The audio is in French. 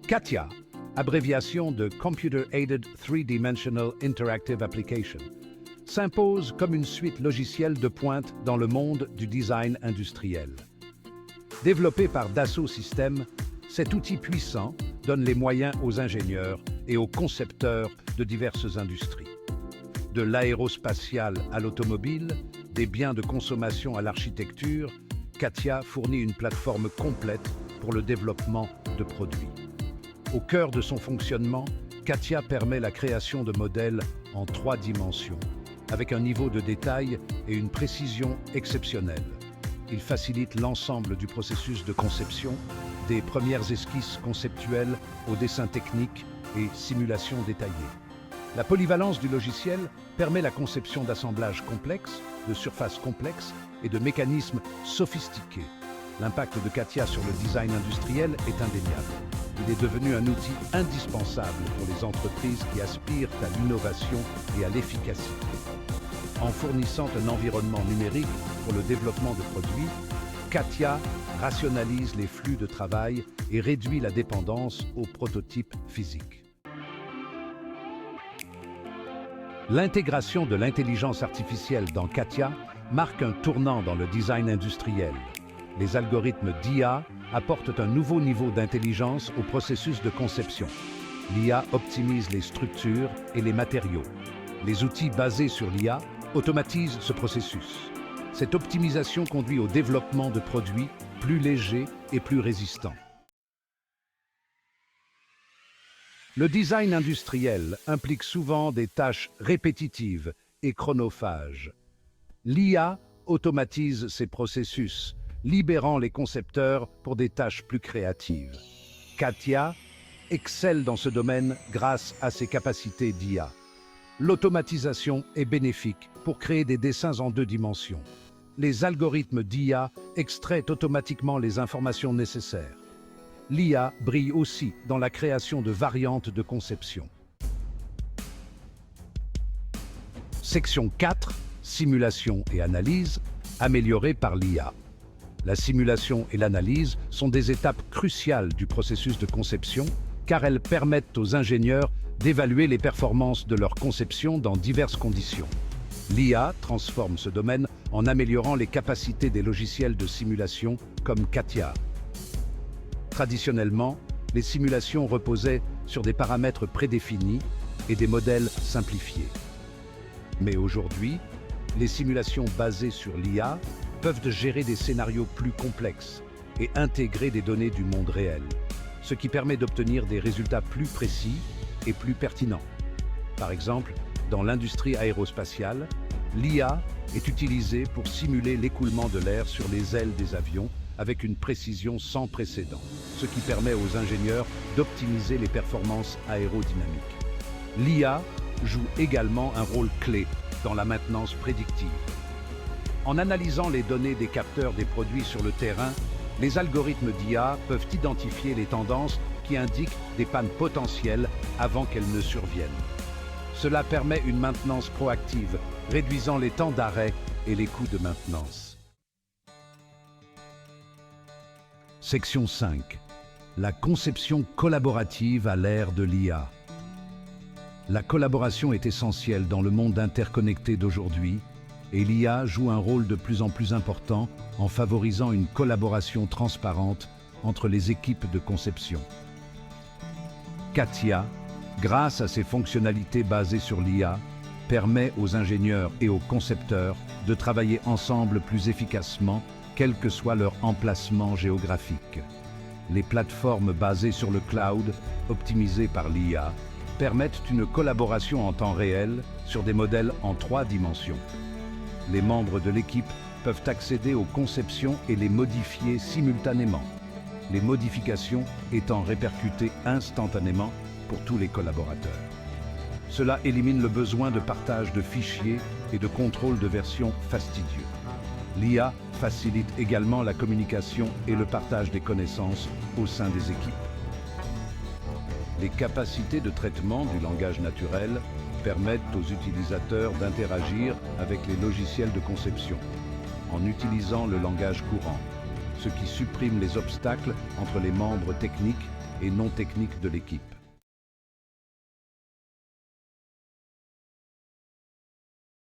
CATIA, abréviation de Computer Aided Three-Dimensional Interactive Application, s'impose comme une suite logicielle de pointe dans le monde du design industriel. Développé par Dassault Systèmes, cet outil puissant donne les moyens aux ingénieurs et aux concepteurs de diverses industries. De l'aérospatial à l'automobile, des biens de consommation à l'architecture, CATIA fournit une plateforme complète pour le développement de produits. Au cœur de son fonctionnement, CATIA permet la création de modèles en 3 dimensions, avec un niveau de détail et une précision exceptionnelle. Il facilite l'ensemble du processus de conception, des premières esquisses conceptuelles aux dessins techniques et simulations détaillées. La polyvalence du logiciel permet la conception d'assemblages complexes, de surfaces complexes et de mécanismes sophistiqués. L'impact de CATIA sur le design industriel est indéniable. Il est devenu un outil indispensable pour les entreprises qui aspirent à l'innovation et à l'efficacité. En fournissant un environnement numérique pour le développement de produits, CATIA rationalise les flux de travail et réduit la dépendance aux prototypes physiques. L'intégration de l'intelligence artificielle dans CATIA marque un tournant dans le design industriel. Les algorithmes d'IA apportent un nouveau niveau d'intelligence au processus de conception. L'IA optimise les structures et les matériaux. Les outils basés sur l'IA automatisent ce processus. Cette optimisation conduit au développement de produits plus légers et plus résistants. Le design industriel implique souvent des tâches répétitives et chronophages. L'IA automatise ces processus, libérant les concepteurs pour des tâches plus créatives. CATIA excelle dans ce domaine grâce à ses capacités d'IA. L'automatisation est bénéfique pour créer des dessins en 2 dimensions. Les algorithmes d'IA extraient automatiquement les informations nécessaires. L'IA brille aussi dans la création de variantes de conception. Section 4, simulation et analyse, améliorée par l'IA. La simulation et l'analyse sont des étapes cruciales du processus de conception car elles permettent aux ingénieurs d'évaluer les performances de leur conception dans diverses conditions. L'IA transforme ce domaine en améliorant les capacités des logiciels de simulation comme CATIA. Traditionnellement, les simulations reposaient sur des paramètres prédéfinis et des modèles simplifiés. Mais aujourd'hui, les simulations basées sur l'IA peuvent gérer des scénarios plus complexes et intégrer des données du monde réel, ce qui permet d'obtenir des résultats plus précis et plus pertinents. Par exemple, dans l'industrie aérospatiale, l'IA est utilisée pour simuler l'écoulement de l'air sur les ailes des avions avec une précision sans précédent, ce qui permet aux ingénieurs d'optimiser les performances aérodynamiques. L'IA joue également un rôle clé dans la maintenance prédictive. En analysant les données des capteurs des produits sur le terrain, les algorithmes d'IA peuvent identifier les tendances qui indiquent des pannes potentielles avant qu'elles ne surviennent. Cela permet une maintenance proactive, réduisant les temps d'arrêt et les coûts de maintenance. Section 5. La conception collaborative à l'ère de l'IA. La collaboration est essentielle dans le monde interconnecté d'aujourd'hui et l'IA joue un rôle de plus en plus important en favorisant une collaboration transparente entre les équipes de conception. CATIA, grâce à ses fonctionnalités basées sur l'IA, permet aux ingénieurs et aux concepteurs de travailler ensemble plus efficacement, quel que soit leur emplacement géographique. Les plateformes basées sur le cloud, optimisées par l'IA, permettent une collaboration en temps réel sur des modèles en 3 dimensions. Les membres de l'équipe peuvent accéder aux conceptions et les modifier simultanément, les modifications étant répercutées instantanément pour tous les collaborateurs. Cela élimine le besoin de partage de fichiers et de contrôle de versions fastidieux. L'IA facilite également la communication et le partage des connaissances au sein des équipes. Les capacités de traitement du langage naturel permettent aux utilisateurs d'interagir avec les logiciels de conception en utilisant le langage courant. ce qui supprime les obstacles entre les membres techniques et non techniques de l'équipe.